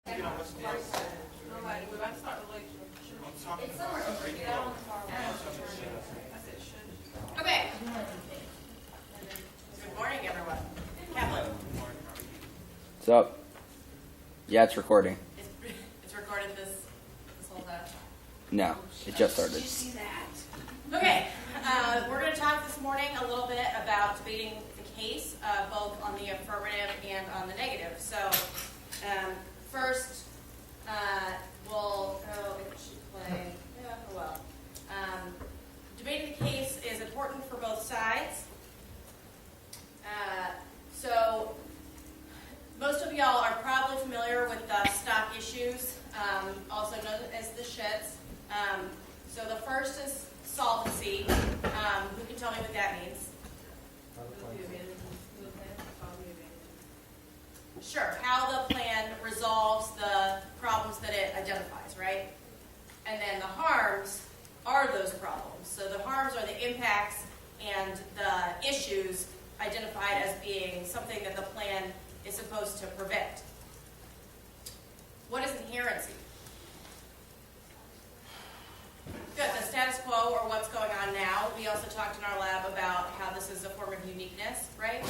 We're about to start the lecture. It's somewhere over here. Get out on the far wall. Okay. Good morning, everyone. Kathleen. What's up? Yeah, it's recording. It's recorded this whole time. No, it just started. Did you see that? Okay. We're going to talk this morning a little bit about debating the case, both on the affirmative and on the negative. So, first, we'll go and play. Yeah, oh well. Debating the case is important for both sides. So, most of y'all are probably familiar with the stock issues, also known as the shits. So the first is solvency. Who can tell me what that means? Sure, how the plan resolves the problems that it identifies, right? And then the harms are those problems. So the harms are the impacts and the issues identified as being something that the plan is supposed to prevent. What is inherency? Good, the status quo, or what's going on now. We also talked in our lab about how this is a form of uniqueness, right?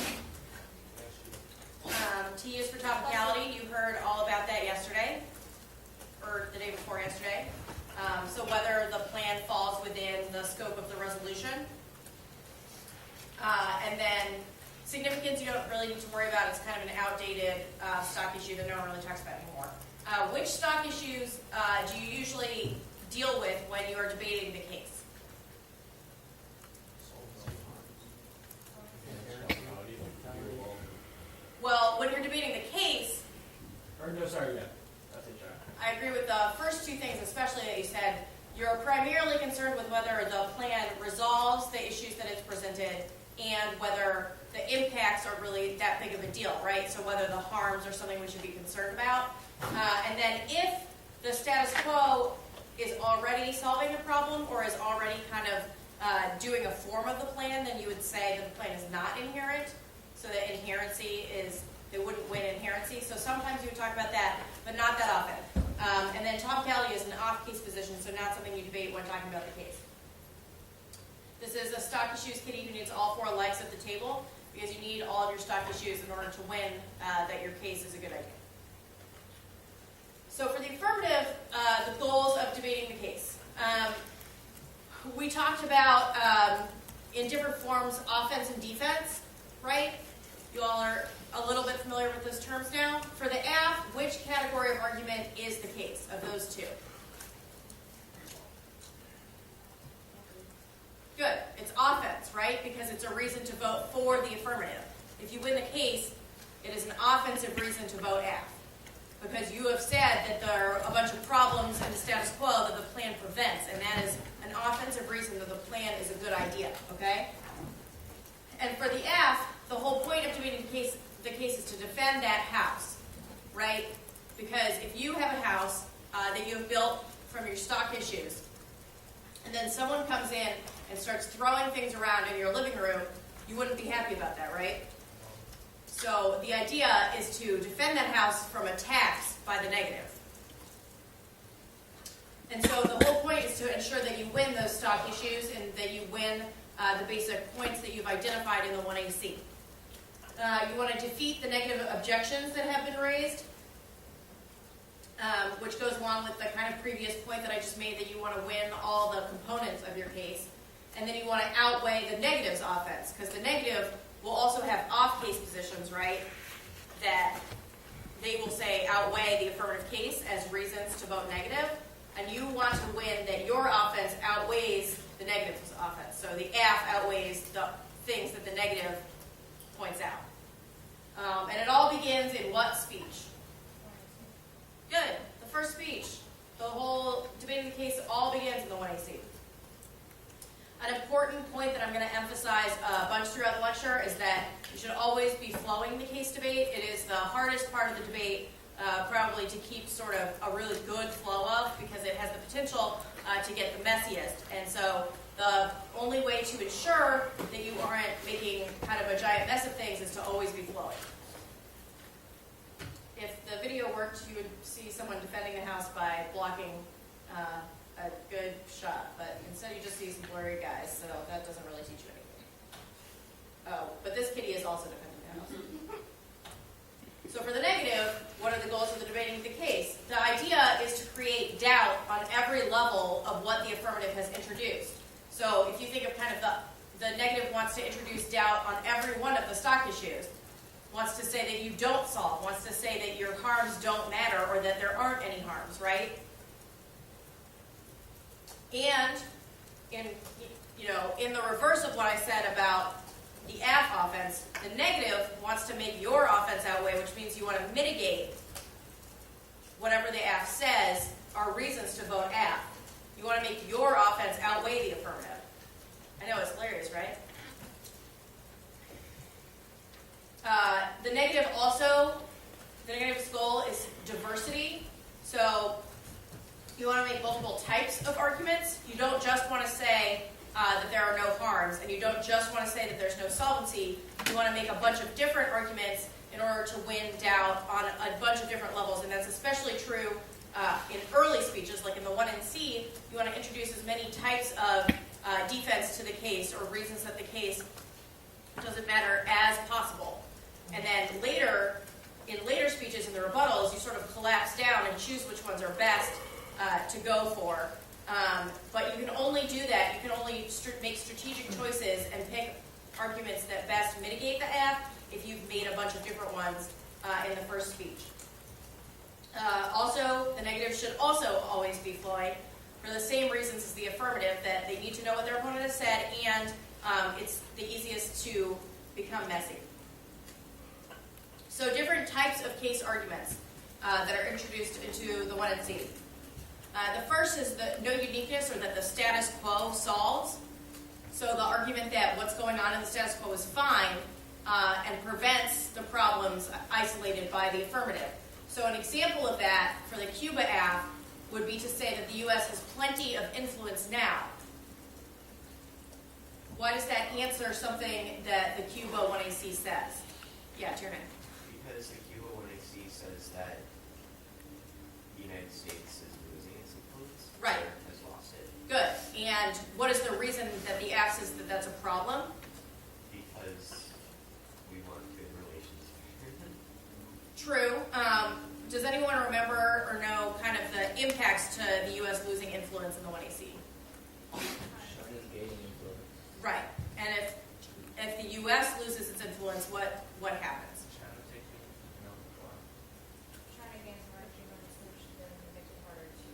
T is for topicality. You heard all about that yesterday, or the day before yesterday. So whether the plan falls within the scope of the resolution. And then significance you don't really need to worry about. It's kind of an outdated stock issue that no one really talks about anymore. Which stock issues do you usually deal with when you are debating the case? Well, when you're debating the case, I agree with the first two things, especially that you said. You're primarily concerned with whether the plan resolves the issues that it's presented and whether the impacts are really that big of a deal, right? So whether the harms are something we should be concerned about. And then if the status quo is already solving the problem or is already kind of doing a form of the plan, then you would say that the plan is not inherent. So that inherency is, they wouldn't win inherency. So sometimes you would talk about that, but not that often. And then topicality is an off-case position, so not something you debate when talking about the case. This is a stock issues kitty who needs all four legs at the table because you need all of your stock issues in order to win that your case is a good idea. So for the affirmative, the goals of debating the case. We talked about, in different forms, offense and defense, right? You all are a little bit familiar with those terms now. For the AF, which category of argument is the case of those two? Good. It's offense, right? Because it's a reason to vote for the affirmative. If you win the case, it is an offensive reason to vote AF. Because you have said that there are a bunch of problems in the status quo that the plan prevents, and that is an offensive reason that the plan is a good idea, okay? And for the F, the whole point of debating the case is to defend that house, right? Because if you have a house that you have built from your stock issues, and then someone comes in and starts throwing things around in your living room, you wouldn't be happy about that, right? So the idea is to defend that house from attacks by the negative. And so the whole point is to ensure that you win those stock issues and that you win the basic points that you've identified in the 1AC. You want to defeat the negative objections that have been raised, which goes along with the kind of previous point that I just made, that you want to win all the components of your case. And then you want to outweigh the negative's offense, because the negative will also have off-case positions, right, that they will say outweigh the affirmative case as reasons to vote negative. And you want to win that your offense outweighs the negative's offense. So the AF outweighs the things that the negative points out. And it all begins in what speech? Good. The first speech. The whole debating the case all begins in the 1AC. An important point that I'm going to emphasize a bunch throughout the lecture is that you should always be flowing the case debate. It is the hardest part of the debate probably to keep sort of a really good flow of, because it has the potential to get the messiest. And so the only way to ensure that you aren't making kind of a giant mess of things is to always be flowing. if the video worked, you would see someone defending the house by blocking a good shot, but instead you just see some blurry guys, so that doesn't really teach you anything. Oh, but this kitty is also defending the house. So for the negative, what are the goals of the debating the case? The idea is to create doubt on every level of what the affirmative has introduced. So if you think of kind of the negative wants to introduce doubt on every one of the stock issues, wants to say that you don't solve, wants to say that your harms don't matter or that there aren't any harms, right? And in the reverse of what I said about the AF offense, the negative wants to make your offense outweigh, which means you want to mitigate whatever the AF says are reasons to vote AF. You want to make your offense outweigh the affirmative. I know, it's hilarious, right? The negative goal is diversity. So you want to make multiple types of arguments. You don't just want to say that there are no harms, and you don't just want to say that there's no solvency. You want to make a bunch of different arguments in order to win doubt on a bunch of different levels, and that's especially true in early speeches, like in the 1NC. You want to introduce as many types of defense to the case or reasons that the case doesn't matter as possible. And then later, in later speeches in the rebuttals, you sort of collapse down and choose which ones are best to go for. But you can only do that, you can only make strategic choices and pick arguments that best mitigate the F if you've made a bunch of different ones in the first speech. Also, the negative should also always be flowing for the same reasons as the affirmative, that they need to know what their opponent has said, and it's the easiest to become messy. So different types of case arguments that are introduced into the 1NC. The first is the no uniqueness, or that the status quo solves. So the argument that what's going on in the status quo is fine and prevents the problems isolated by the affirmative. So an example of that for the Cuba AF would be to say that the U.S. has plenty of influence now. Why does that answer something that the Cuba 1AC says? Yeah, Chairman. Because the Cuba 1AC says that the United States is losing its influence. Right. Or has lost it. Good. And what is the reason that the AF says that that's a problem? Because we want good relations. True. Does anyone remember or know kind of the impacts to the U.S. losing influence in the 1AC? China's gaining influence. Right. And if the U.S. loses its influence, what happens? China taking China gains marching rights, which then makes it harder to,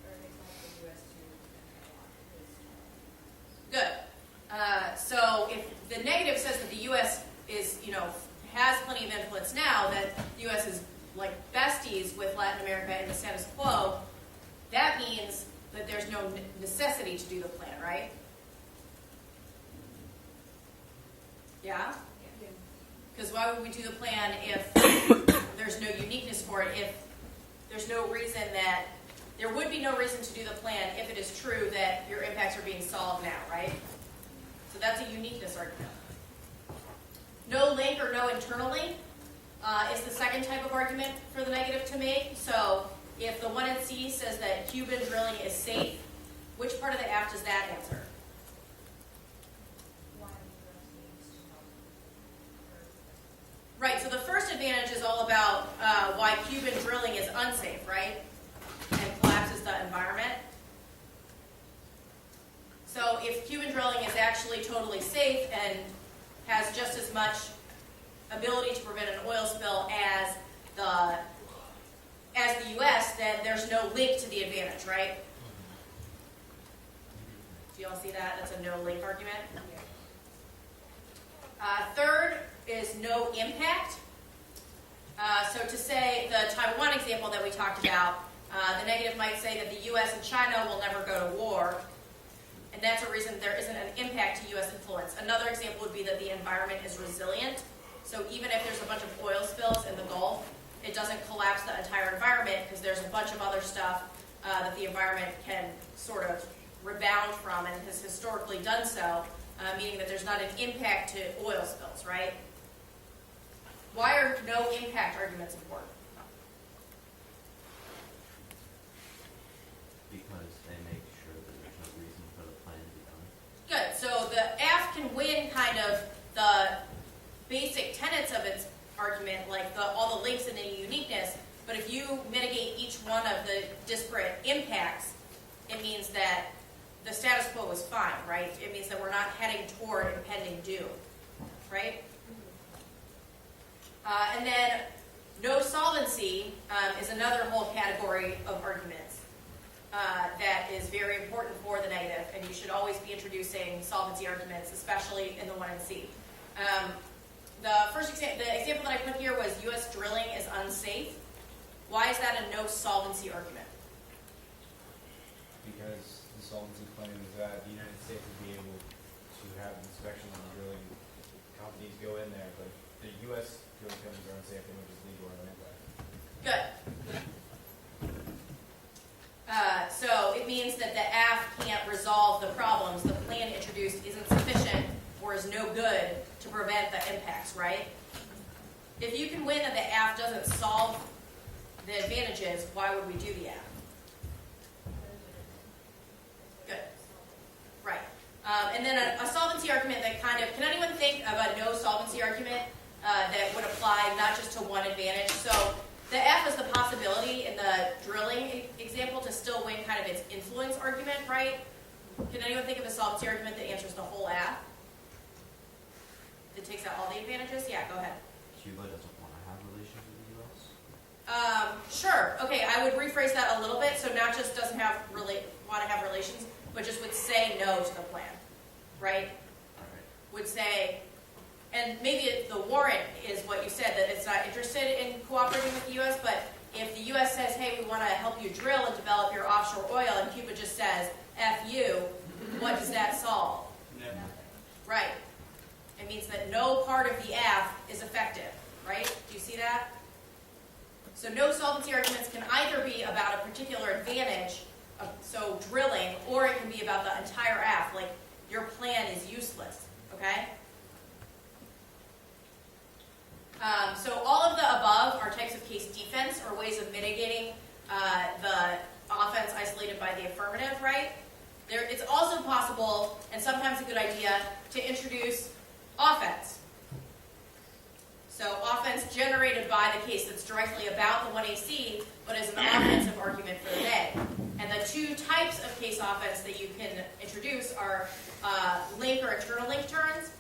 or makes it harder for the U.S. to Good. So if the negative says that the U.S. is, has plenty of influence now, that the U.S. is like besties with Latin America in the status quo, that means that there's no necessity to do the plan, right? Yeah? Because why would we do the plan if there's no uniqueness for it, if there's no reason that, there would be no reason to do the plan if it is true that your impacts are being solved now, right? So that's a uniqueness argument. No link or no internal link is the second type of argument for the negative to make. So if the 1NC says that Cuban drilling is safe, which part of the AF does that answer? why the U.S. needs to help. Right, so the first advantage is all about why Cuban drilling is unsafe, right? And collapses the environment. So if Cuban drilling is actually totally safe and has just as much ability to prevent an oil spill as the U.S., then there's no link to the advantage, right? Do you all see that? That's a no link argument. Third is no impact. So to say the Taiwan example that we talked about, the negative might say that the U.S. and China will never go to war, and that's a reason there isn't an impact to U.S. influence. Another example would be that the environment is resilient. So even if there's a bunch of oil spills in the Gulf, it doesn't collapse the entire environment because there's a bunch of other stuff that the environment can sort of rebound from and has historically done so, meaning that there's not an impact to oil spills, right? Why are no impact arguments important? components of its argument, like all the links and the uniqueness, but if you mitigate each one of the disparate impacts, it means that the status quo is fine, right? It means that we're not heading toward impending doom, right? And then no solvency is another whole category of arguments that is very important for the negative, and you should always be introducing solvency arguments, especially in the 1NC. The example that I put here was U.S. drilling is unsafe. Why is that a no solvency argument? Because the solvency claim is that the United States would be able to have inspection on the drilling companies go in there, but the U.S. drilling companies are unsafe, they would just leave oil anyway. Good. So it means that the AF can't resolve the problems. The plan introduced isn't sufficient or is no good to prevent the impacts, right? If you can win that the AF doesn't solve the advantages, why would we do the AF? Good. Right. And then a solvency argument that kind of, can anyone think of a no solvency argument that would apply not just to one advantage? So the F is the possibility in the drilling example to still win kind of its influence argument, right? Can anyone think of a solvency argument that answers the whole F? That takes out all the advantages? Yeah, go ahead. Cuba doesn't want to have relations with the U.S.? Sure. Okay, I would rephrase that a little bit. So not just doesn't have want to have relations, but just would say no to the plan, right? Would say, and maybe the warrant is what you said, that it's not interested in cooperating with the U.S., but if the U.S. says, hey, we want to help you drill and develop your offshore oil, and Cuba just says, F you, what does that solve? Never. Right. It means that no part of the F is effective, right? Do you see that? So no solvency arguments can either be about a particular advantage, so drilling, or it can be about the entire F, like your plan is useless, okay? So all of the above are types of case defense or ways of mitigating the offense isolated by the affirmative, right? It's also possible, and sometimes a good idea, to introduce offense. So offense generated by the case that's directly about the 1AC, but is an offensive argument for the day. And the two types of case offense that you can introduce are link or internal link turns.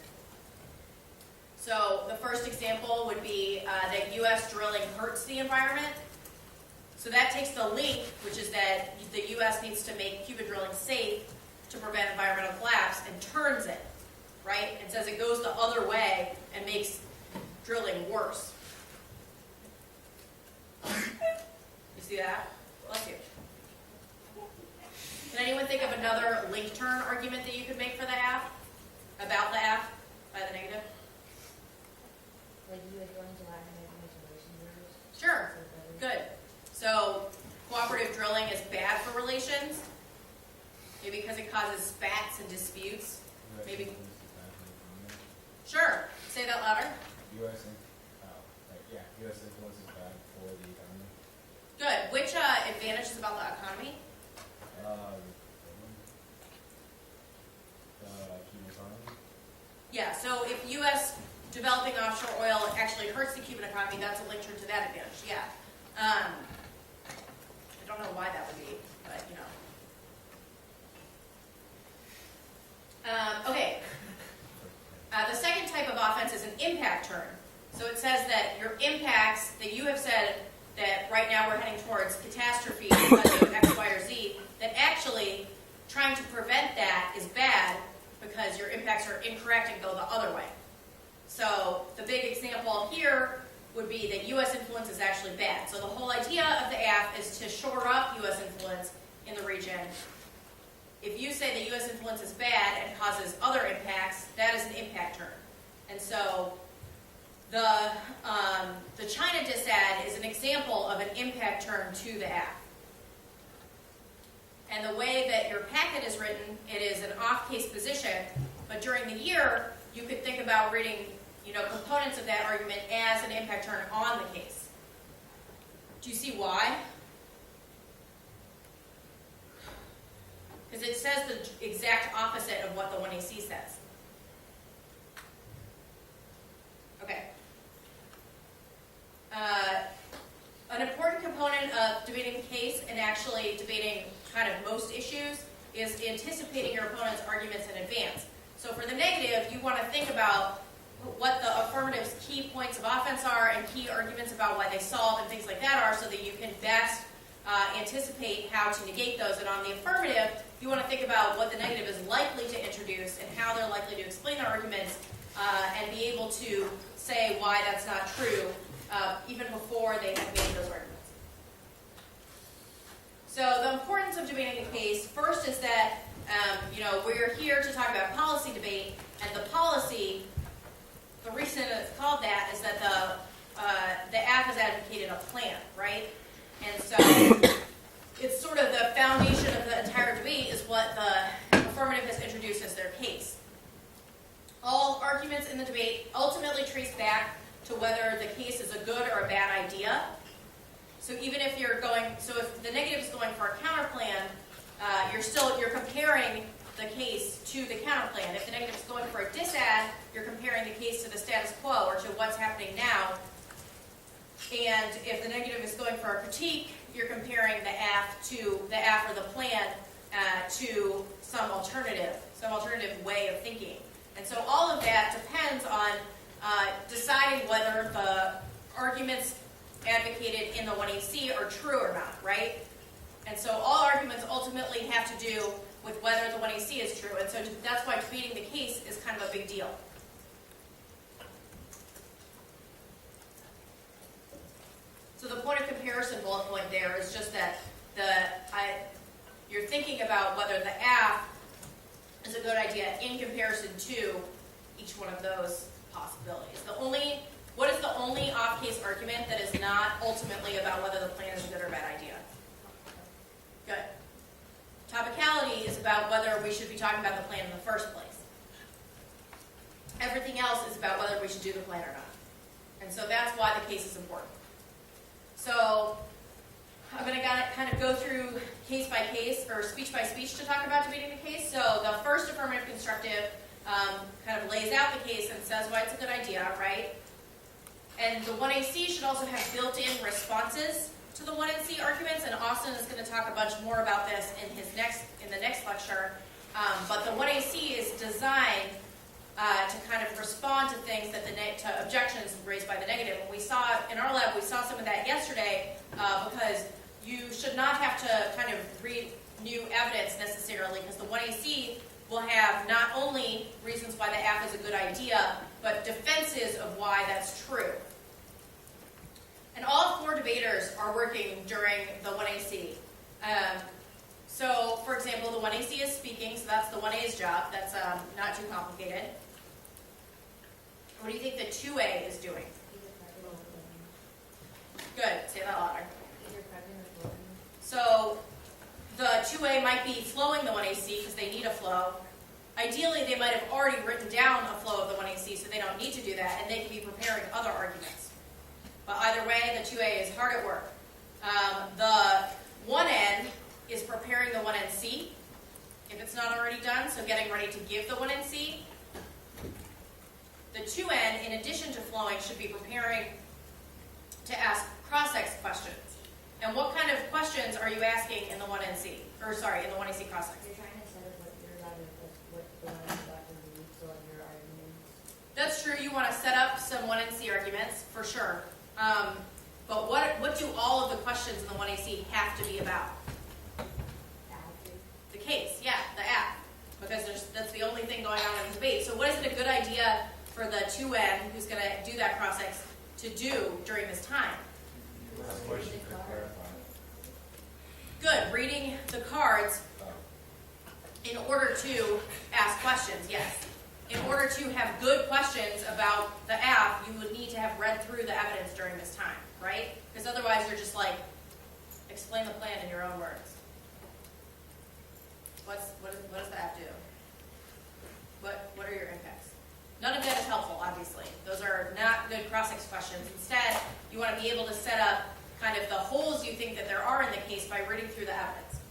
So the first example would be that U.S. drilling hurts the environment. So that takes the link, which is that the U.S. needs to make Cuba drilling safe to prevent environmental collapse, and turns it, right? And says it goes the other way and makes drilling worse. You see that? Bless you. Can anyone think of another link turn argument that you could make for the AF? About the AF by the negative? Like you would go into Latin relations. Sure. Good. So cooperative drilling is bad for relations, maybe because it causes spats and disputes. US Maybe. influence is bad for the economy. Sure. Say that louder. U.S. influence is bad for the economy. Good. Which advantage is about the economy? The Cuban economy. Yeah. So if U.S. developing offshore oil actually hurts the Cuban economy, that's a link turn to that advantage. Yeah. I don't know why that would be, but you know. Okay. The second type of offense is an impact turn. So it says that your impacts that you have said that right now we're heading towards catastrophe because of X, Y, or Z, that actually trying to prevent that is bad because your impacts are incorrect and go the other way. So the big example here would be that U.S. influence is actually bad. So the whole idea of the AF is to shore up U.S. influence in the region. If you say that U.S. influence is bad and causes other impacts, that is an impact turn. And so the China disad is an example of an impact turn to the AF. And the way that your packet is written, it is an off-case position, but during the year, you could think about reading components of that argument as an impact turn on the case. Do you see why? Because it says the exact opposite of what the 1AC says. Okay. important component of debating the case and actually debating kind of most issues is anticipating your opponent's arguments in advance. So for the negative, you want to think about what the affirmative's key points of offense are and key arguments about why they solve and things like that are, so that you can best anticipate how to negate those. And on the affirmative, you want to think about what the negative is likely to introduce and how they're likely to explain their arguments and be able to say why that's not true even before they have made those arguments. So the importance of debating the case, first is that we're here to talk about policy debate, and the policy, the reason it's called that is that the app has advocated a plan, right? And so it's sort of the foundation of the entire debate is what the affirmative has introduced as their case. All arguments in the debate ultimately trace back to whether the case is a good or a bad idea. So even if if the negative is going for a counter plan, you're comparing the case to the counter plan. If the negative is going for a disad, you're comparing the case to the status quo or to what's happening now. And if the negative is going for a critique, you're comparing the AF or the plan to some alternative way of thinking. And so all of that depends on deciding whether the arguments advocated in the 1AC are true or not, right? And so all arguments ultimately have to do with whether the 1AC is true. And so that's why debating the case is kind of a big deal. So the point of comparison bullet point there is just that you're thinking about whether the AF is a good idea in comparison to each one of those possibilities. What is the only off-case argument that is not ultimately about whether the plan is a good or bad idea? Good. Topicality is about whether we should be talking about the plan in the first place. Everything else is about whether we should do the plan or not. And so that's why the case is important. So I'm going to kind of go through case by case or speech by speech to talk about debating the case. So the first affirmative constructive kind of lays out the case and says why it's a good idea, right? And the 1AC should also have built-in responses to the 1NC arguments, and Austin is going to talk a bunch more about this in the next lecture. But the 1AC is designed to kind of respond to things to objections raised by the negative. And we saw in our lab, we saw some of that yesterday because you should not have to kind of read new evidence necessarily, because the 1AC will have not only reasons why the app is a good idea, but defenses of why that's true. And all 4 debaters are working during the 1AC. So, for example, the 1AC is speaking, so that's the 1A's job. That's not too complicated. What do you think the 2A is doing? Good. Say that louder. So the 2A might be flowing the 1AC because they need a flow. Ideally, they might have already written down a flow of the 1AC, so they don't need to do that, and they can be preparing other arguments. But either way, the 2A is hard at work. The 1N is preparing the 1NC, if it's not already done, so getting ready to give the 1NC. The 2N, in addition to flowing, should be preparing to ask cross-ex questions. And what kind of questions are you asking in the 1NC? Or sorry, in the 1AC cross-ex? You're trying to set up what you're allowed to, what the one is about to read, so on your arguments. That's true. You want to set up some 1NC arguments, for sure. But what do all of the questions in the 1AC have to be about? The case, yeah, the app. Because that's the only thing going on in the debate. So what is it a good idea for the 2N, who's going to do that cross-ex, to do during this time? Last question for clarifying. Good. Reading the cards in order to ask questions, yes. In order to have good questions about the app, you would need to have read through the evidence during this time, right? Because otherwise you're just like, explain the plan in your own words. What does the app do? What are your impacts? None of that is helpful, obviously. Those are not good cross-ex questions. Instead, you want to be able to set up kind of the holes you think that there are in the case by reading through the evidence.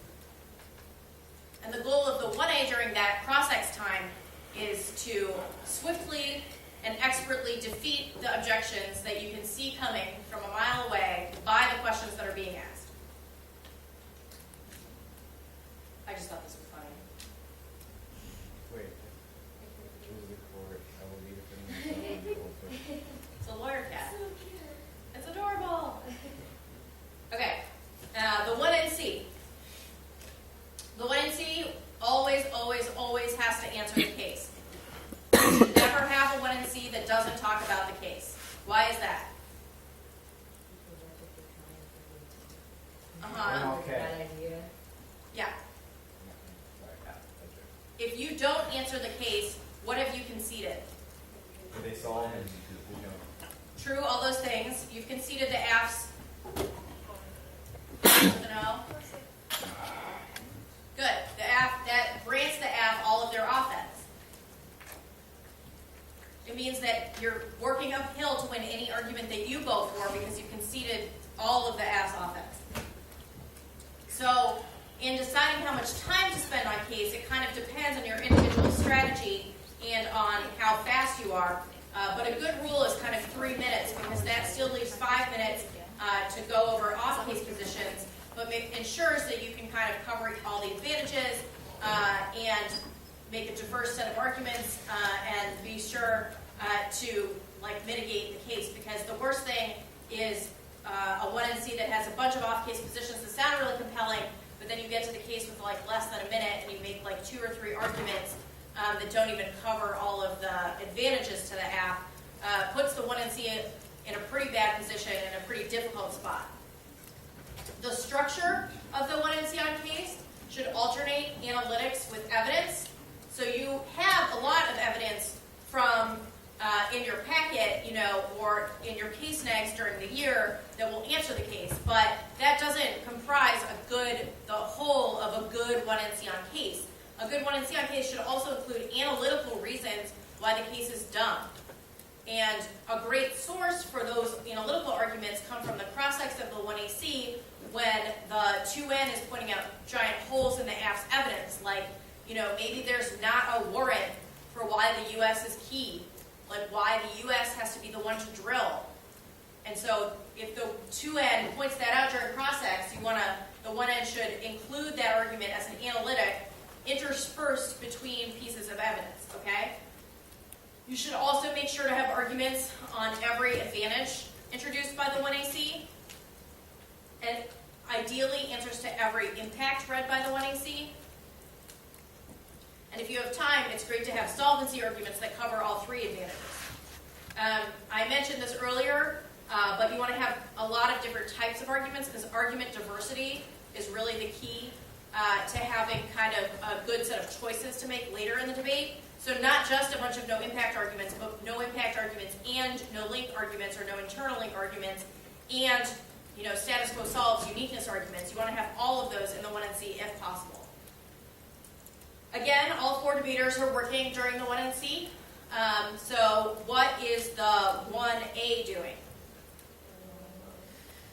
And the goal of the 1A during that cross-ex time is to swiftly and expertly defeat the objections that you can see coming from a mile away by the questions that are being asked. I just thought this was funny. Wait, who's the court? I will be defending myself real quick. It's a lawyer cat. So cute. It's adorable. Okay, the 1NC. The 1NC always, always, always has to answer the case. You should never have a 1NC that doesn't talk about the case. Why is that? Okay. Bad idea. Yeah. Sorry, that's right. If you don't answer the case, what have you conceded? Did they solve and, you know, True, all those things. You've conceded the AFs. No? Good. The AF, that grants the AF all of their offense. It means that you're working uphill to win any argument that you go for because you conceded all of the AF's offense. So, in deciding how much time to spend on case, it kind of depends on your individual strategy and on how fast you are. But a good rule is kind of 3 minutes because that still leaves 5 minutes to go over off-case positions, but ensures that you can kind of cover all the advantages and make a diverse set of arguments and be sure to mitigate the case, because the worst thing is a 1NC that has a bunch of off-case positions that sound really compelling, but then you get to the case with less than a minute and you make 2 or 3 arguments that don't even cover all of the advantages to the app, puts the 1NC in a pretty bad position and a pretty difficult spot. The structure of the 1NC on case should alternate analytics with evidence. So you have a lot of evidence from in your packet, or in your case negs during the year that will answer the case, but that doesn't comprise the whole of a good 1NC on case. A good 1NC on case should also include analytical reasons why the case is dumb. And a great source for those analytical arguments come from the cross-section of the 1AC when the 2N is pointing out giant holes in the AF's evidence, maybe there's not a warrant for why the U.S. is key, why the U.S. has to be the one to drill. And so if the 2N points that out during cross-sex, the 1N should include that argument as an analytic interspersed between pieces of evidence, okay? You should also make sure to have arguments on every advantage introduced by the 1AC, and ideally answers to every impact read by the 1AC. And if you have time, it's great to have solvency arguments that cover all 3 advantages. I mentioned this earlier, but you want to have a lot of different types of arguments because argument diversity is really the key to having kind of a good set of choices to make later in the debate. So not just a bunch of no impact arguments, but no impact arguments and no link arguments or no internal link arguments and status quo solves uniqueness arguments. You want to have all of those in the 1NC if possible. Again, all 4 debaters are working during the 1NC. So what is the 1A doing?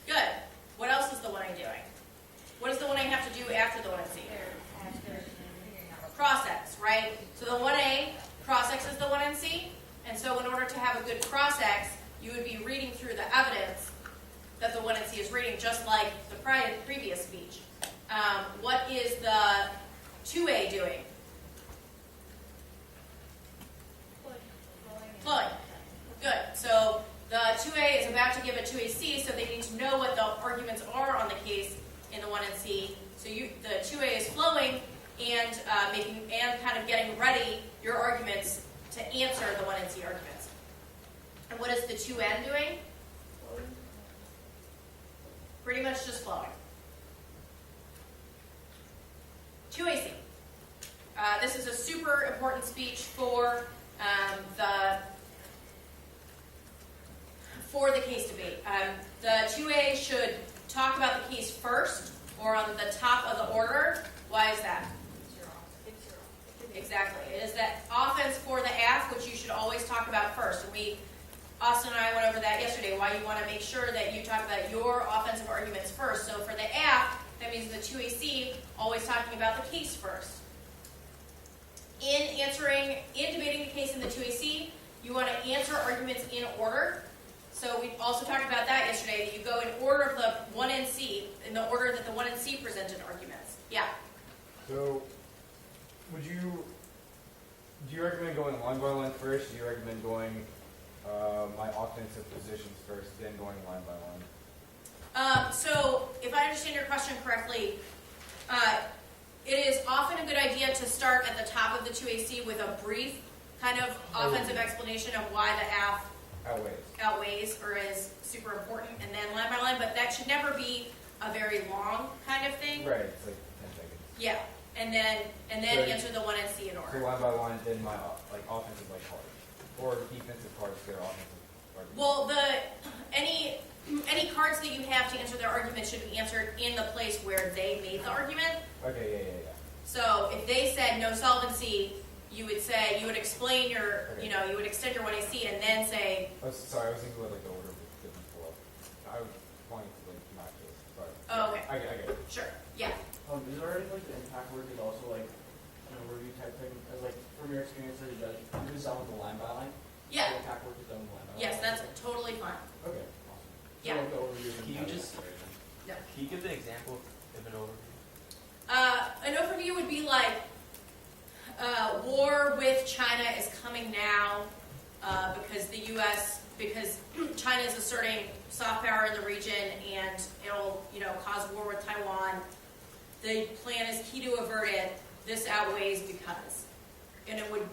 Good. What else is the 1A doing? What does the 1A have to do after the 1NC? Cross-ex, right? So the 1A cross-exes the 1NC, and so in order to have a good cross-ex, you would be reading through the evidence that the 1NC is reading, just like the previous speech. What is the 2A doing? Flowing. Good. So the 2A is about to give a 2AC, so they need to know what the arguments are on the case in the 1NC. So the 2A is flowing and kind of getting ready your arguments to answer the 1NC arguments. And what is the 2N doing? Pretty much just flowing. 2AC. This is a super important speech for the case debate. The 2A should talk about the case first or on the top of the order. Why is that? Exactly. It is that offense for the AF, which you should always talk about first. And Austin and I went over that yesterday, why you want to make sure that you talk about your offensive arguments first. So for the AF, that means the 2AC, always talking about the case first. In debating the case in the 2AC, you want to answer arguments in order. So we also talked about that yesterday, that you go in order of the 1 and C, in the order that the 1 and C presented arguments. Yeah. So, do you recommend going line by line first? Do you recommend going my offensive positions first, then going line by line? So if I understand your question correctly, it is often a good idea to start at the top of the 2AC with a brief kind of offensive explanation of why the AF outweighs or is super important, and then line by line, but that should never be a very long kind of thing. Right, it's like 10 seconds. Yeah, and then So- answer the 1 and C in So order. line by line, then my offensive cards, or defensive cards, their offensive cards. Well, any cards that you have to answer their argument should be answered in the place where they made the argument. Okay, yeah. So if they said no solvency, you would explain your, Okay. you would extend your 1AC and then say, Oh, sorry, I was thinking about the order of the flow. I was pointing to not this. Sorry. oh, okay, I get it. sure, yeah. Is there any the impact work is also an overview type thing? As from your experience as a judge, you just done with the line by line? Yeah, The impact work is done with line by line? yes, that's totally fine. Okay, awesome. Yeah. So the overview is Can you just, No. can you give an example of an overview? An overview would be like, war with China is coming now because China is asserting soft power in the region and it'll, cause war with Taiwan. The plan is key to avert it. This outweighs because. And it would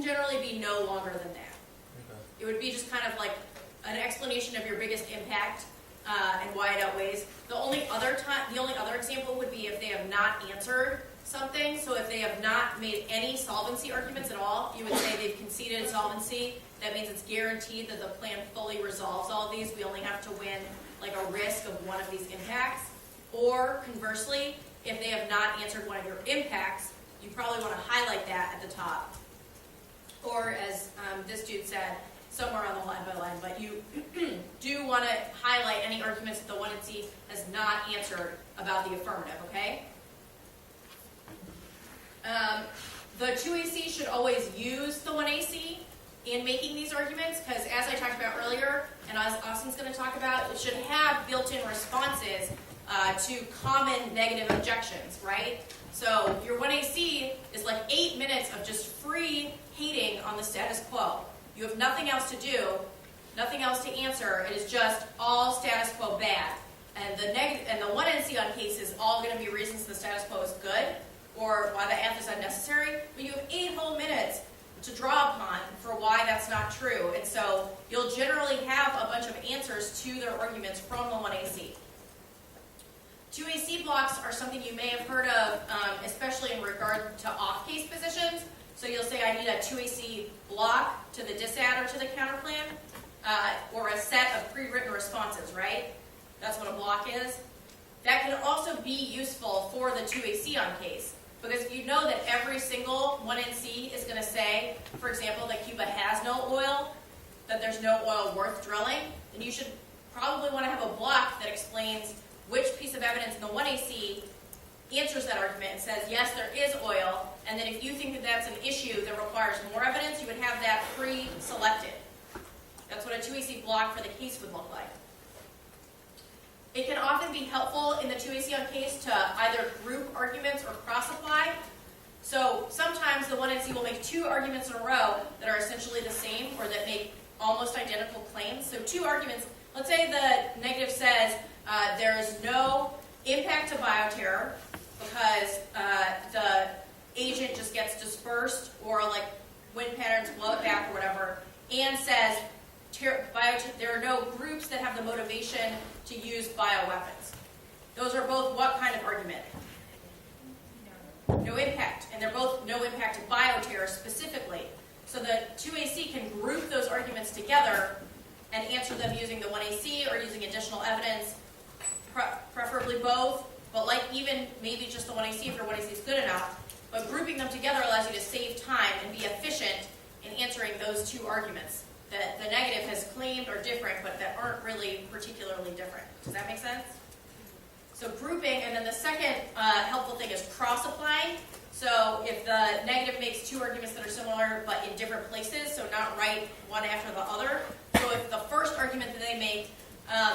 generally be no longer than that. Okay. It would be just kind of like an explanation of your biggest impact and why it outweighs. The only other example would be if they have not answered something. So if they have not made any solvency arguments at all, you would say they've conceded solvency. That means it's guaranteed that the plan fully resolves all of these. We only have to win like a risk of one of these impacts. Or conversely, if they have not answered one of your impacts, you probably want to highlight that at the top. Or as this dude said, somewhere on the line by line, but you do want to highlight any arguments that the 1 and C has not answered about the affirmative, okay? The 2AC should always use the 1AC in making these arguments, because as I talked about earlier, and as Austin's going to talk about, it should have built-in responses to common negative objections, right? So your 1AC is like 8 minutes of just free hating on the status quo. You have nothing else to do, nothing else to answer. It is just all status quo bad. And the 1NC on case is all going to be reasons the status quo is good or why the F is unnecessary. But you have 8 whole minutes to draw upon for why that's not true. And so you'll generally have a bunch of answers to their arguments from the 1AC. 2AC blocks are something you may have heard of, especially in regard to off-case positions. So you'll say, I need a 2AC block to the disad or to the counterplan, or a set of pre-written responses, right? That's what a block is. That can also be useful for the 2AC on case, because if you know that every single 1NC is going to say, for example, that Cuba has no oil, that there's no oil worth drilling, then you should probably want to have a block that explains which piece of evidence in the 1AC answers that argument and says, yes, there is oil, and then if you think that that's an issue that requires more evidence, you would have that pre-selected. That's what a 2AC block for the case would look like. It can often be helpful in the 2AC on case to either group arguments or cross-apply. So sometimes the 1NC will make 2 arguments in a row that are essentially the same or that make almost identical claims. So 2 arguments, let's say the negative says there is no impact to bioterror because the agent just gets dispersed or like wind patterns blow it back or whatever, and says there are no groups that have the motivation to use bioweapons. Those are both what kind of argument? No impact. And they're both no impact to bioterror specifically. So the 2AC can group those arguments together and answer them using the 1AC or using additional evidence, preferably both, but like even maybe just the 1AC if your 1AC is good enough. But grouping them together allows you to save time and be efficient in answering those 2 arguments that the negative has claimed are different, but that aren't really particularly different. Does that make sense? So grouping, and then the second helpful thing is cross-applying. So if the negative makes two arguments that are similar but in different places, so not right one after the other. So if the first argument that they make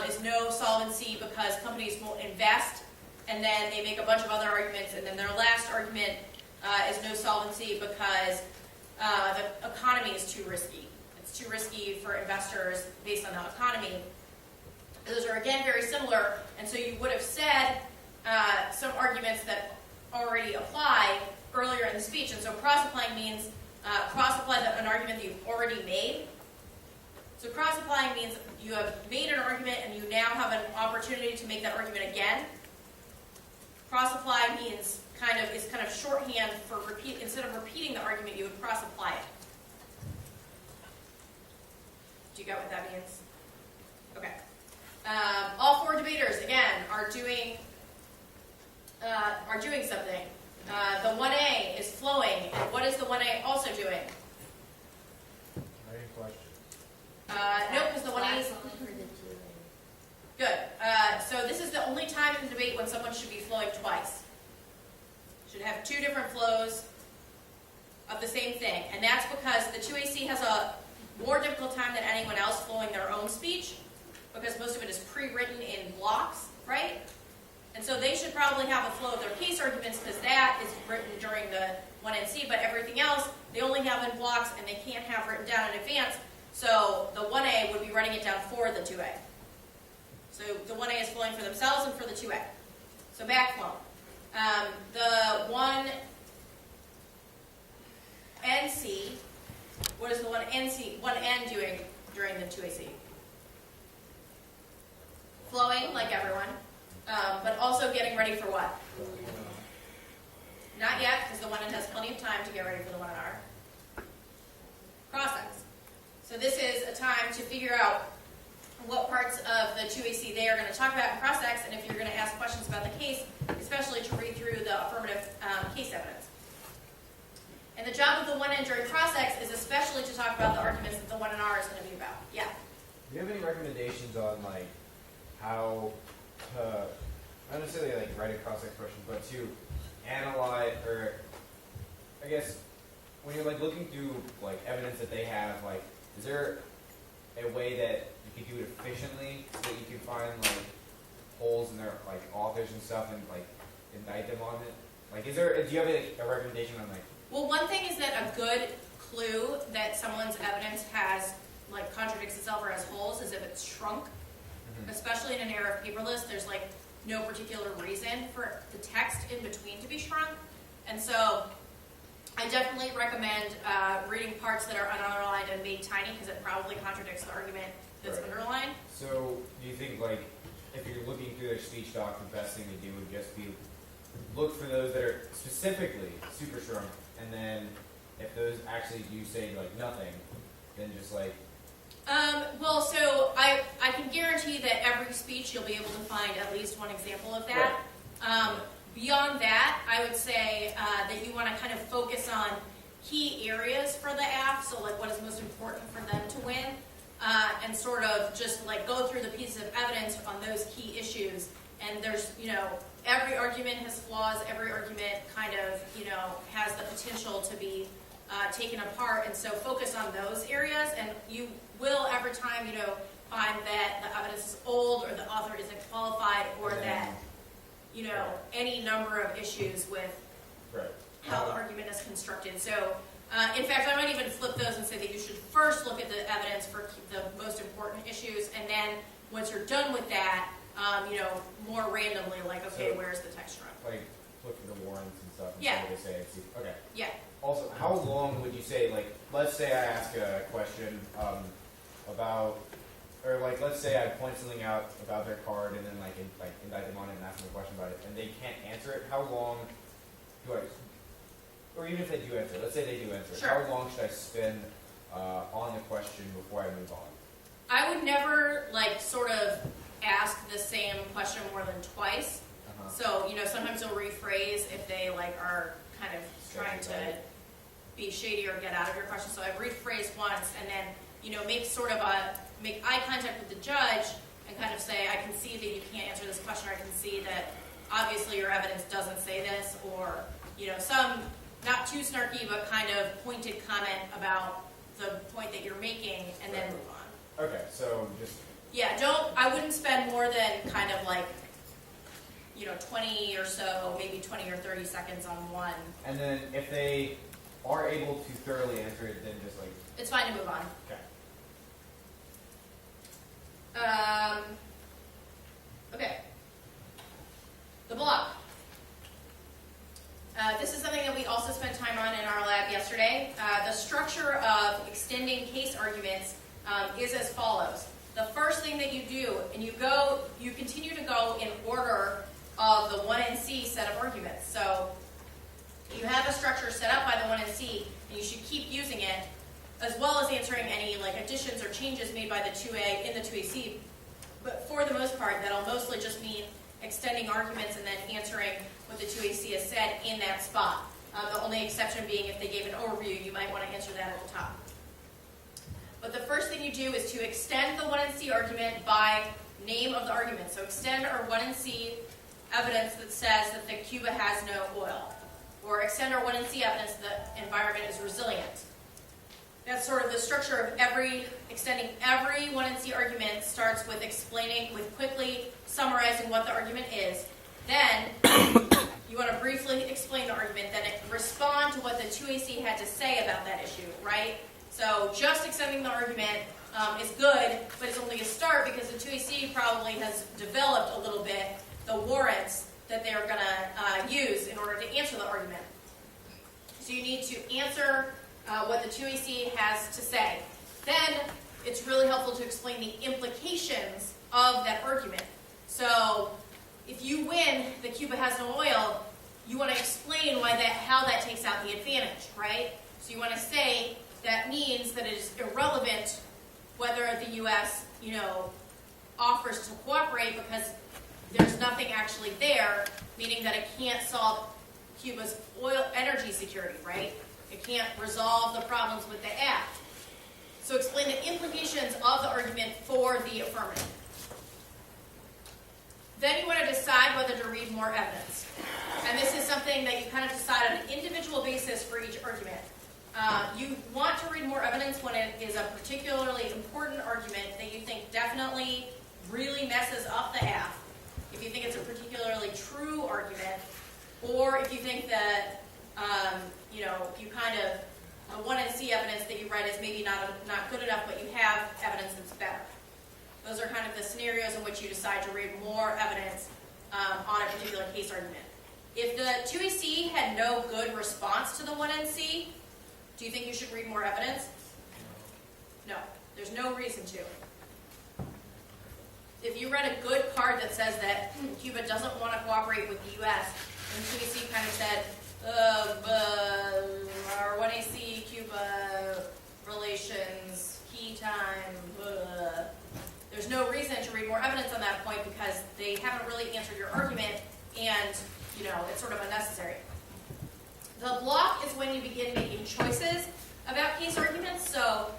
is no solvency because companies won't invest, and then they make a bunch of other arguments, and then their last argument is no solvency because the economy is too risky. It's too risky for investors based on the economy. Those are, again, very similar, and so you would have said some arguments that already apply earlier in the speech. And so cross-applying means cross-apply an argument that you've already made. So cross-applying means you have made an argument and you now have an opportunity to make that argument again. Cross-apply means is kind of shorthand for instead of repeating the argument, you would cross-apply it. Do you get what that means? Okay. All four debaters, again, are doing something. The 1A is flowing. And what is the 1A also doing? Writing question. Nope, because the 1A is... Good. So this is the only time in the debate when someone should be flowing twice. Should have two different flows of the same thing. And that's because the 2AC has a more difficult time than anyone else flowing their own speech, because most of it is pre-written in blocks, right? And so they should probably have a flow of their case arguments because that is written during the 1NC, but everything else they only have in blocks and they can't have written down in advance. So the 1A would be writing it down for the 2A. So the 1A is flowing for themselves and for the 2A. So backflow. The 1NC, what is the 1N doing during the 2AC? Flowing, like everyone, but also getting ready for what? Not yet, because the 1N has plenty of time to get ready for the 1NR. Cross-X. So this is a time to figure out what parts of the 2AC they are going to talk about in cross-X, and if you're going to ask questions about the case, especially to read through the affirmative case evidence. And the job of the 1N during cross-X is especially to talk about the arguments that the 1NR is going to be about. Yeah? Do you have any recommendations on how to, not necessarily write a cross-sex question, but to analyze, or I guess when you're looking through evidence that they have, is there a way that you can do it efficiently so that you can find holes in their authors and stuff and indict them on it? Do you have a recommendation on Well, one thing is that a good clue that someone's evidence has contradicts itself or has holes is if it's shrunk. Especially in an era of paperless, there's no particular reason for the text in between to be shrunk. And so I definitely recommend reading parts that are underlined and made tiny because it probably contradicts the argument that's underlined. So do you think if you're looking through their speech doc, the best thing to do would just be look for those that are specifically super shrunk, and then if those actually do say nothing, then just well, so I can guarantee that every speech you'll be able to find at least one example of that. Beyond that, I would say that you want to kind of focus on key areas for the AF, so what is most important for them to win, and sort of just go through the pieces of evidence on those key issues. And there's, every argument has flaws, every argument kind of, has the potential to be taken apart, and so focus on those areas, and you will every time find that the evidence is old or the author isn't qualified or that any number of issues with how the argument is constructed. So in fact, I might even flip those and say that you should first look at the evidence for the most important issues, and then once you're done with that, more randomly okay, where's the text from? Look for the warrants and stuff and Yeah. see what they say and see. Okay. Yeah. Also, how long would you say, let's say I ask a question about, or let's say I point something out about their card and then indict them on it and ask them a question about it, and they can't answer it. How long do I, or even if they do answer it, let's say they do answer it, Sure. how long should I spend on the question before I move on? I would never sort of ask the same question more than twice. So, sometimes you'll rephrase if they are kind of trying to be shady or get out of your question. So I rephrase once and then, make eye contact with the judge and kind of say, I can see that you can't answer this question, or I can see that obviously your evidence doesn't say this, or, some not too snarky, but kind of pointed comment about the point that you're making, and then move on. Okay, so just Yeah, I wouldn't spend more than kind of like, 20 or so, maybe 20 or 30 seconds on one. and then if they are able to thoroughly answer it, then just like It's fine to move on. okay. Okay. The block. This is something that we also spent time on in our lab yesterday. The structure of extending case arguments is as follows. The first thing that you do, and you continue to go in order of the 1NC set of arguments. So you have a structure set up by the 1NC, and you should keep using it, as well as answering any additions or changes made by the 2A in the 2AC. But for the most part, that'll mostly just mean extending arguments and then answering what the 2AC has said in that spot. The only exception being if they gave an overview, you might want to answer that at the top. But the first thing you do is to extend the 1NC argument by name of the argument. So extend our 1NC evidence that says that the Cuba has no oil. Or extend our 1NC evidence that the environment is resilient. That's sort of the structure of extending every 1NC argument starts with quickly summarizing what the argument is. Then you want to briefly explain the argument, then respond to what the 2AC had to say about that issue, right? So just extending the argument is good, but it's only a start because the 2AC probably has developed a little bit the warrants that they're going to use in order to answer the argument. So you need to answer what the 2AC has to say. Then it's really helpful to explain the implications of that argument. So if you win the Cuba has no oil, you want to explain how that takes out the advantage, right? So you want to say that means that it is irrelevant whether the U.S. offers to cooperate because there's nothing actually there, meaning that it can't solve Cuba's oil energy security, right? It can't resolve the problems with the act. So explain the implications of the argument for the affirmative. Then you want to decide whether to read more evidence. And this is something that you kind of decide on an individual basis for each argument. You want to read more evidence when it is a particularly important argument that you think definitely really messes up the AF. If you think it's a particularly true argument, or if you think that, you kind of, the 1NC evidence that you read is maybe not good enough, but you have evidence that's better. Those are kind of the scenarios in which you decide to read more evidence on a particular case argument. If the 2AC had no good response to the 1NC, do you think you should read more evidence? No. There's no reason to. If you read a good card that says that Cuba doesn't want to cooperate with the U.S., and 2AC kind of said, our 1AC Cuba relations, key time, there's no reason to read more evidence on that point because they haven't really answered your argument and, it's sort of unnecessary. The block is when you begin making choices about case arguments. So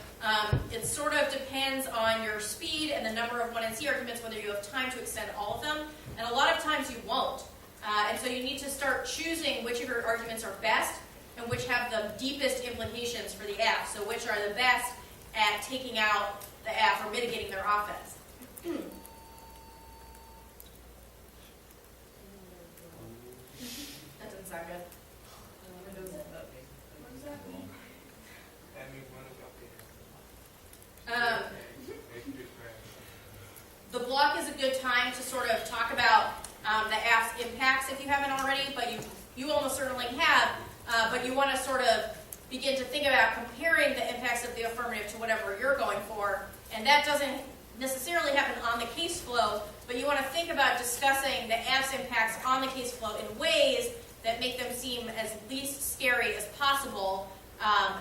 it sort of depends on your speed and the number of 1NC arguments, whether you have time to extend all of them. And a lot of times you won't. And so you need to start choosing which of your arguments are best and which have the deepest implications for the AF. So which are the best at taking out the AF or mitigating their offense. That doesn't sound good. The block is a good time to sort of talk about the AF's impacts if you haven't already, but you almost certainly have, but you want to sort of begin to think about comparing the impacts of the affirmative to whatever you're going for, and that doesn't necessarily happen on the case flow, but you want to think about discussing the AF's impacts on the case flow in ways that make them seem as least scary as possible,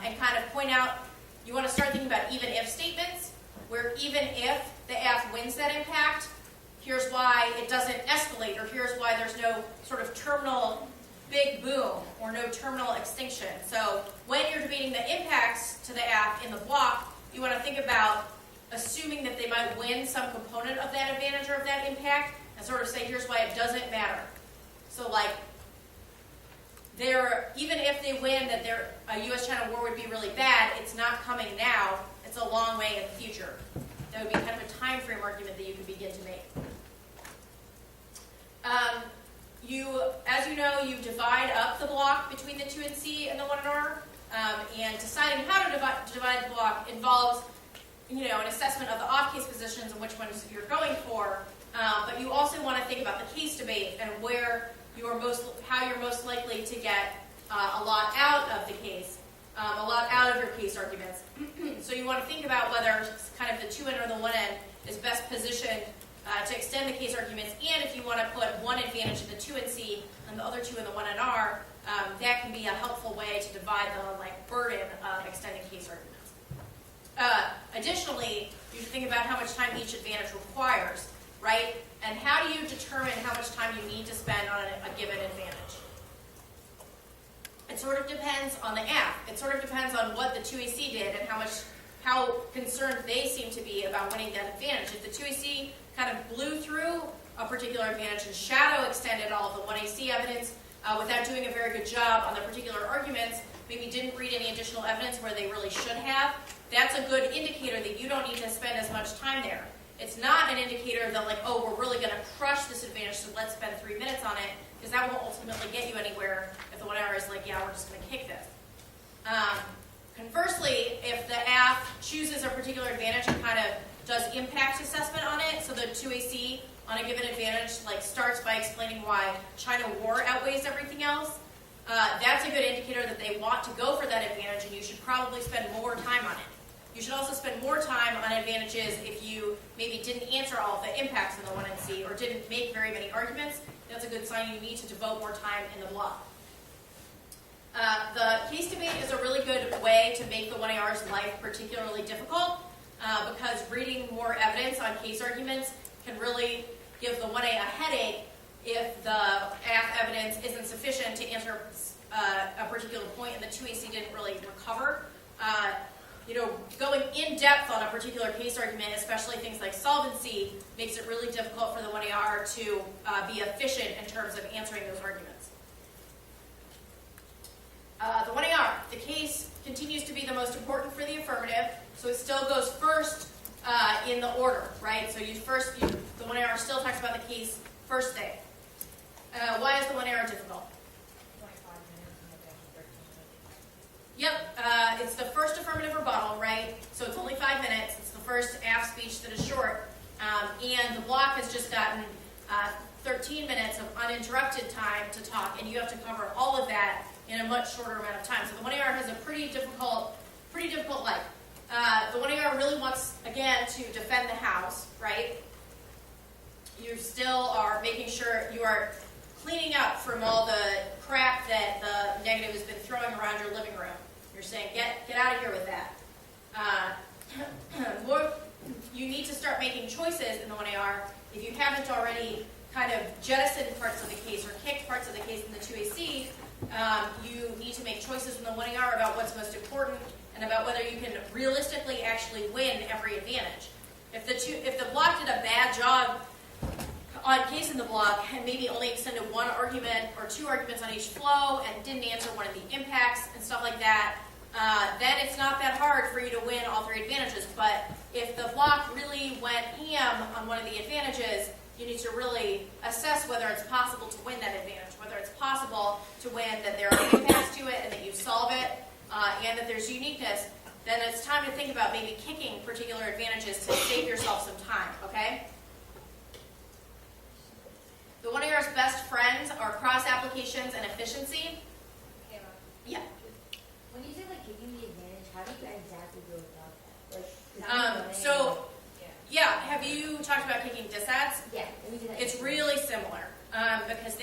and kind of point out, you want to start thinking about even if statements, where even if the AF wins that impact, here's why it doesn't escalate, or here's why there's no sort of terminal big boom or no terminal extinction. So when you're debating the impacts to the AF in the block, you want to think about assuming that they might win some component of that advantage or of that impact, and sort of say, here's why it doesn't matter. So like, even if they win that a U.S.-China war would be really bad, it's not coming now, it's a long way in the future. That would be kind of a time frame argument that you could begin to make. As you know, you divide up the block between the 2NC and the 1NR, and deciding how to divide the block involves, an assessment of the off-case positions and which ones you're going for, but you also want to think about the case debate and how you're most likely to get a lot out of the case, a lot out of your case arguments. So you want to think about whether kind of the 2N or the 1N is best positioned to extend the case arguments, and if you want to put one advantage in the 2NC and the other two in the 1NR, that can be a helpful way to divide the burden of extending case arguments. Additionally, you should think about how much time each advantage requires, right? And how do you determine how much time you need to spend on a given advantage? It sort of depends on the app. It sort of depends on what the 2AC did and how concerned they seem to be about winning that advantage. If the 2AC kind of blew through a particular advantage and shadow extended all of the 1AC evidence without doing a very good job on the particular arguments, maybe didn't read any additional evidence where they really should have, that's a good indicator that you don't need to spend as much time there. It's not an indicator that we're really going to crush this advantage, so let's spend 3 minutes on it, because that won't ultimately get you anywhere if the 1R is like, yeah, we're just going to kick this. Conversely, if the app chooses a particular advantage and kind of does impact assessment on it, so the 2AC on a given advantage starts by explaining why China war outweighs everything else, that's a good indicator that they want to go for that advantage, and you should probably spend more time on it. You should also spend more time on advantages if you maybe didn't answer all of the impacts in the 1NC or didn't make very many arguments. That's a good sign you need to devote more time in the block. The case debate is a really good way to make the 1AR's life particularly difficult because reading more evidence on case arguments can really give the 1A a headache if the AF evidence isn't sufficient to answer a particular point and the 2AC didn't really recover. Going in depth on a particular case argument, especially things like solvency, makes it really difficult for the 1AR to be efficient in terms of answering those arguments. The 1AR, the case continues to be the most important for the affirmative, so it still goes first in the order, right? So the 1AR still talks about the case first thing. Why is the 1AR difficult? 25 minutes and the actual 13 minutes. Yep, it's the first affirmative rebuttal, right? So it's only 5 minutes. It's the first AF speech that is short. And the block has just gotten 13 minutes of uninterrupted time to talk, and you have to cover all of that in a much shorter amount of time. So the 1AR has a pretty difficult life. The 1AR really wants, again, to defend the house, right? You still are making sure you are cleaning up from all the crap that the negative has been throwing around your living room. You're saying, get out of here with that. You need to start making choices in the 1AR. If you haven't already kind of jettisoned parts of the case or kicked parts of the case in the 2AC, you need to make choices in the 1AR about what's most important and about whether you can realistically actually win every advantage. If the block did a bad job on case in the block and maybe only extended one argument or two arguments on each flow and didn't answer one of the impacts and stuff like that, then it's not that hard for you to win all three advantages. But if the block really went ham on one of the advantages, you need to really assess whether it's possible to win that advantage, whether it's possible to win that there are impacts to it and that you solve it, and that there's uniqueness. Then it's time to think about maybe kicking particular advantages to save yourself some time, okay? The 1AR's best friends are cross-applications and efficiency. Kayla, Yeah. When you say kicking the advantage, how do you exactly go about that? Yeah, have you talked about kicking dissats? Yeah, let me do that. It's really similar because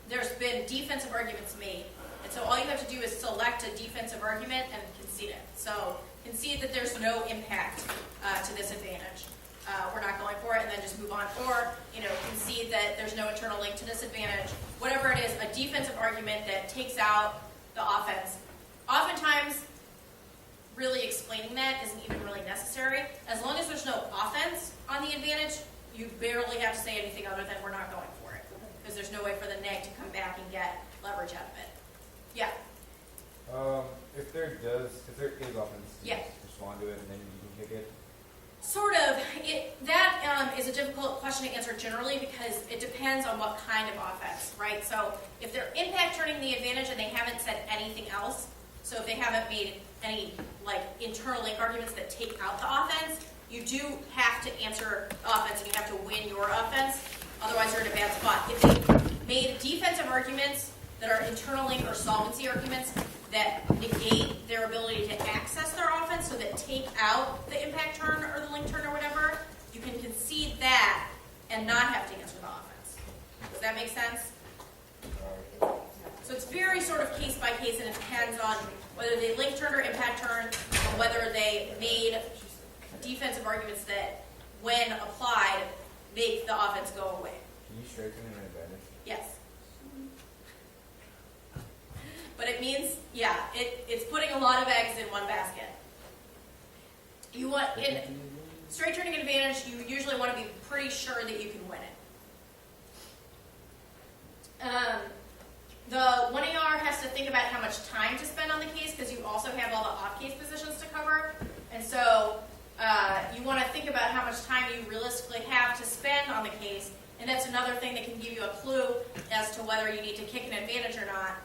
there's been defensive arguments made, and so all you have to do is select a defensive argument and concede it. So concede that there's no impact to this advantage. We're not going for it, and then just move on. Or concede that there's no internal link to this advantage. Whatever it is, a defensive argument that takes out the offense. Oftentimes, really explaining that isn't even really necessary. As long as there's no offense on the advantage, you barely have to say anything other than we're not going for it. Because there's no way for the neg to come back and get leverage out of it. Yeah, If there is offense, Yeah. just respond to it and then you can kick it. sort of. That is a difficult question to answer generally because it depends on what kind of offense, right? So if they're impact turning the advantage and they haven't said anything else, so if they haven't made any like internal link arguments that take out the offense, you do have to answer the offense and you have to win your offense. Otherwise, you're in a bad spot. If they made defensive arguments that are internal link or solvency arguments that negate their ability to access their offense, so that take out the impact turn or the link turn or whatever, you can concede that and not have to answer the offense. Does that make sense? So it's very sort of case by case, and it depends on whether they link turn or impact turn, or whether they made defensive arguments that, when applied, make the offense go away. Can you straighten an advantage? Yes. But it means, yeah, it's putting a lot of eggs in one basket. You want, in straight turning advantage, you usually want to be pretty sure that you can win it. The 1AR has to think about how much time to spend on the case because you also have all the off-case positions to cover. And so you want to think about how much time you realistically have to spend on the case. And that's another thing that can give you a clue as to whether you need to kick an advantage or not.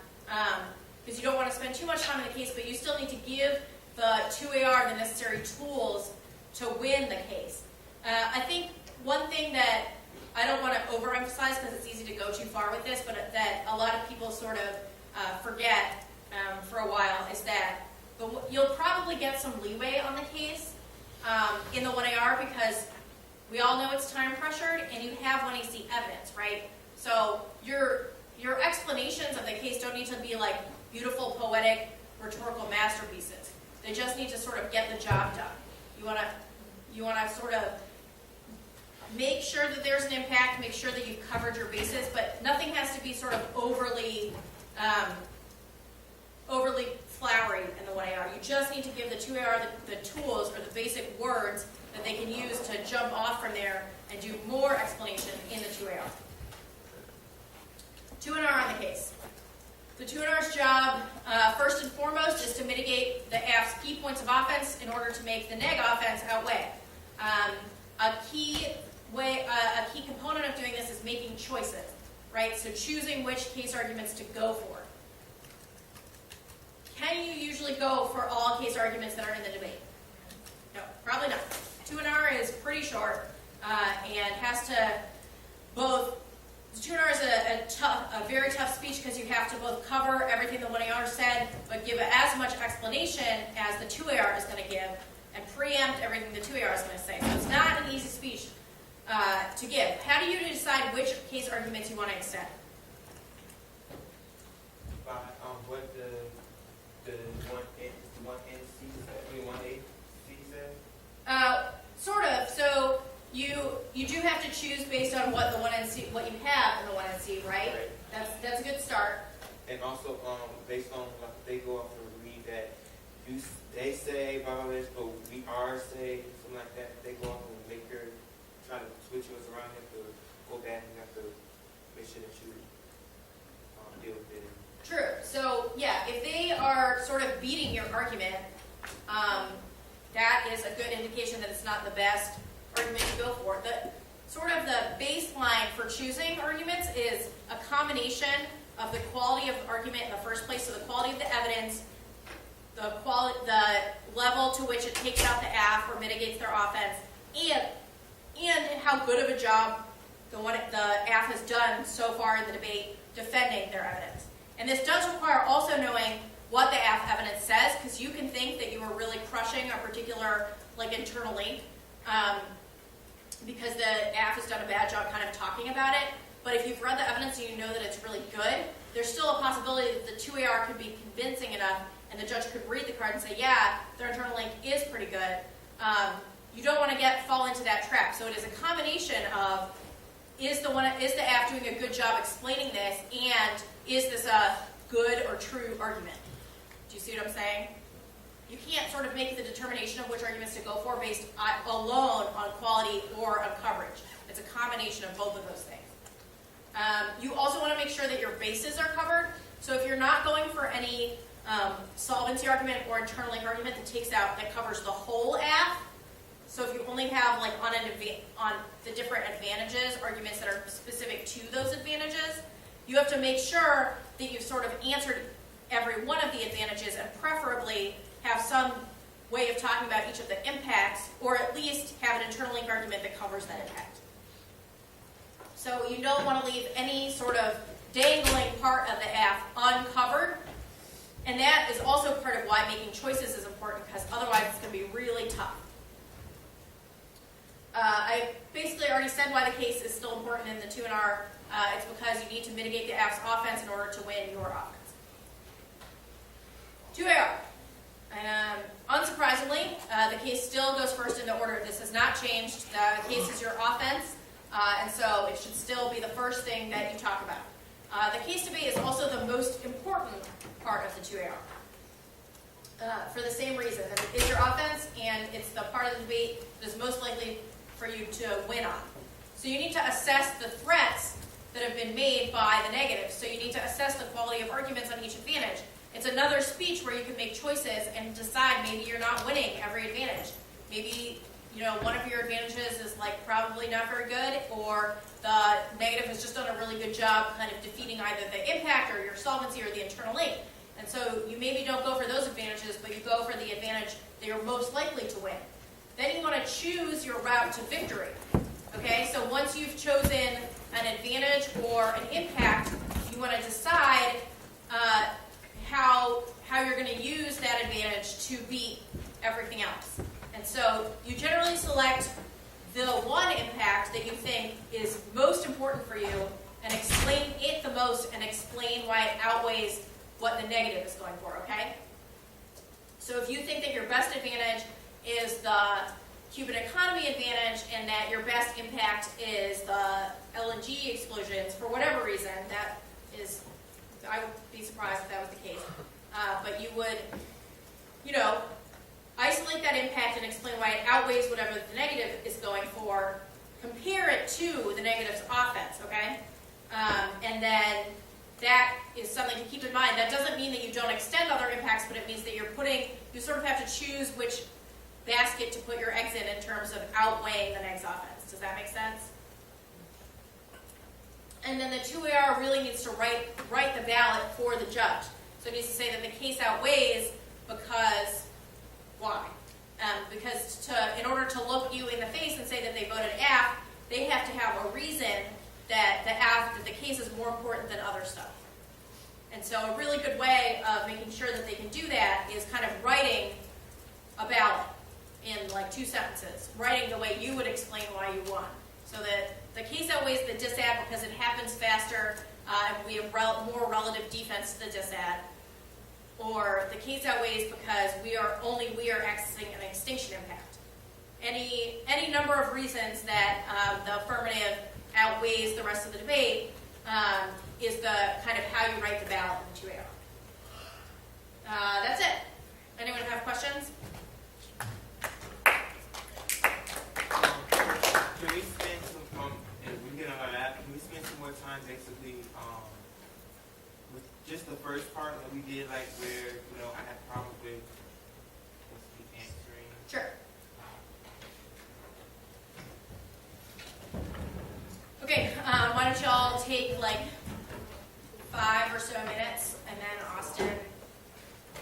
Because you don't want to spend too much time in the case, but you still need to give the 2AR the necessary tools to win the case. I think one thing that I don't want to overemphasize because it's easy to go too far with this, but that a lot of people sort of forget for a while is that you'll probably get some leeway on the case in the 1AR because we all know it's time pressured and you have 1AC evidence, right? So your explanations of the case don't need to be like beautiful, poetic, rhetorical masterpieces. They just need to sort of get the job done. You want to sort of make sure that there's an impact, make sure that you've covered your bases, but nothing has to be sort of overly flowery in the 1AR. You just need to give the 2AR the tools or the basic words that they can use to jump off from there and do more explanation in the 2AR. 2NR on the case. The 2NR's job, first and foremost, is to mitigate the AF's key points of offense in order to make the neg offense outweigh. A key component of doing this is making choices, right? So choosing which case arguments to go for. Can you usually go for all case arguments that are in the debate? No, probably not. 2NR is pretty short and has to both. 2NR is a very tough speech because you have to both cover everything the 1AR said, but give as much explanation as the 2AR is going to give, and preempt everything the 2AR is going to say. So it's not an easy speech to give. How do you decide which case arguments you want to extend? By what the one NC said, I mean 1AC said? Sort of. So you do have to choose based on what the 1NC, what you have in the 1NC, right? That's a good start. And also based on like they go off and read that they say blah blah blah, but we are say something like that. They go off and make your try to switch us around. You have to go back and you have to make sure that you deal with it. True. So yeah, if they are sort of beating your argument, that is a good indication that it's not the best argument to go for. The baseline for choosing arguments is a combination of the quality of the argument in the first place, so the quality of the evidence, the level to which it takes out the AF or mitigates their offense, and how good of a job the AF has done so far in the debate defending their evidence. And this does require also knowing what the AF evidence says, because you can think that you are really crushing a particular internal link, because the AF has done a bad job kind of talking about it. But if you've read the evidence and you know that it's really good, there's still a possibility that the 2AR could be convincing enough and the judge could read the card and say, yeah, their internal link is pretty good. You don't want to fall into that trap. So it is a combination of, is the AF doing a good job explaining this, and is this a good or true argument? Do you see what I'm saying? You can't sort of make the determination of which arguments to go for based alone on quality or on coverage. It's a combination of both of those things. You also want to make sure that your bases are covered. So if you're not going for any solvency argument or internal link argument that covers the whole AF, so if you only have like on the different advantages, arguments that are specific to those advantages, you have to make sure that you've sort of answered every one of the advantages and preferably have some way of talking about each of the impacts, or at least have an internal link argument that covers that impact. So you don't want to leave any sort of dangling part of the AF uncovered, and that is also part of why making choices is important, because otherwise it's going to be really tough. I basically already said why the case is still important in the 2NR. It's because you need to mitigate the AF's offense in order to win your offense. 2AR. Unsurprisingly, the case still goes first in the order. This has not changed. The case is your offense, and so it should still be the first thing that you talk about. The case debate is also the most important part of the 2AR. For the same reason, that it is your offense, and it's the part of the debate that is most likely for you to win on. So you need to assess the threats that have been made by the negatives. So you need to assess the quality of arguments on each advantage. It's another speech where you can make choices and decide maybe you're not winning every advantage. Maybe, one of your advantages is like probably not very good, or the negative has just done a really good job kind of defeating either the impact or your solvency or the internal link. And so you maybe don't go for those advantages, but you go for the advantage that you're most likely to win. Then you want to choose your route to victory. Okay, so once you've chosen an advantage or an impact, you want to decide how you're going to use that advantage to beat everything else. And so you generally select the one impact that you think is most important for you and explain it the most and explain why it outweighs what the negative is going for, okay? So if you think that your best advantage is the Cuban economy advantage and that your best impact is the LNG explosions, for whatever reason, that is, I would be surprised if that was the case. But you would, isolate that impact and explain why it outweighs whatever the negative is going for, compare it to the negative's offense, okay? And then that is something to keep in mind. That doesn't mean that you don't extend other impacts, but it means that you sort of have to choose which basket to put your eggs in terms of outweighing the neg's offense. Does that make sense? And then the 2AR really needs to write the ballot for the judge. So it needs to say that the case outweighs because why? Because in order to look you in the face and say that they voted AF, they have to have a reason that the case is more important than other stuff. And so a really good way of making sure that they can do that is kind of writing a ballot in like 2 sentences, writing the way you would explain why you won. So that the case outweighs the disad because it happens faster and we have more relative defense to the disad. Or the case outweighs because we are accessing an extinction impact. Any number of reasons that the affirmative outweighs the rest of the debate is the kind of how you write the ballot in 2AR. That's it. Anyone have questions? Can we spend some, and we get on our app, can we spend some more time basically with just the first part that we did, like where, I had problems with answering? Sure. Okay, why don't y'all take like 5 or so minutes, and then Austin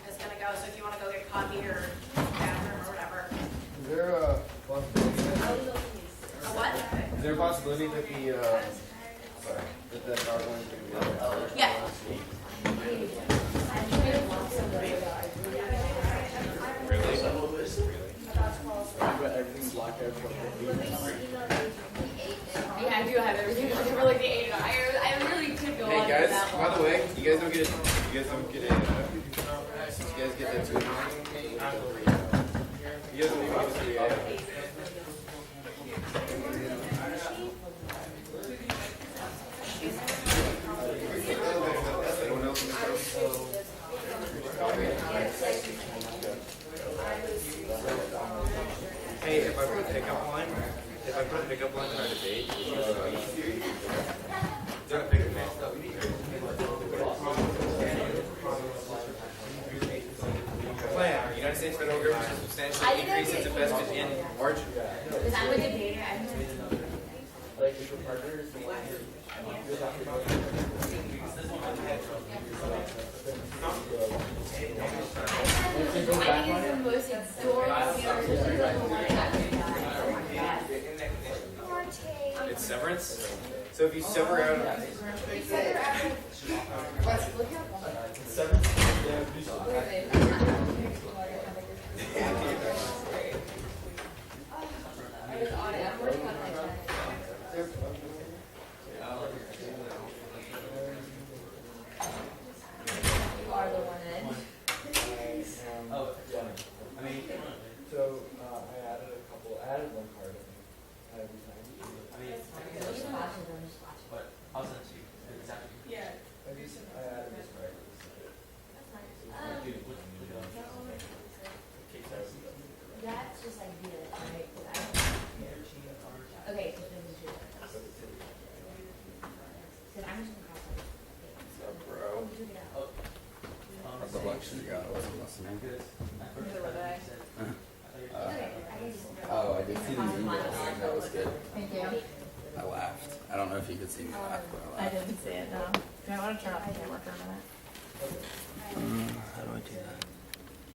is going to go. So if you want to go get coffee or bathroom or whatever. Is there a possibility A what? Is there a possibility that the PowerPoint is going to be Yeah. Everything's locked out. Yeah, I do have everything for like the 8 I really could go on Hey for guys, that by long. the way, you guys don't get that too. You guys don't even get to Anyone else in the States federal government to substantially increase its investment in margin. Because I'm a debater, I'm just. Like if your partner is the one who you're not the one I think it's the most adorable It's severance. So if you sever out, You are the one in. Oh, Yeah. I mean, So I added one card. I think. I mean, You can watch it, I'm just watching. but I'll send it to you. It's actually. Yeah. I added this card. That's nice. Dude, look it up. That's just like the right? Okay, so this is your. Because I'm just gonna cross it. Bro. You took it out. What the fuck should you got? I wasn't listening. Neither were they. Okay, I can just. Oh, I did see the email. That was good. Thank you. I laughed. I don't know if you could see me laugh, but I I laughed. didn't see it, no. Do I want to turn off the camera for a minute? How do I do that?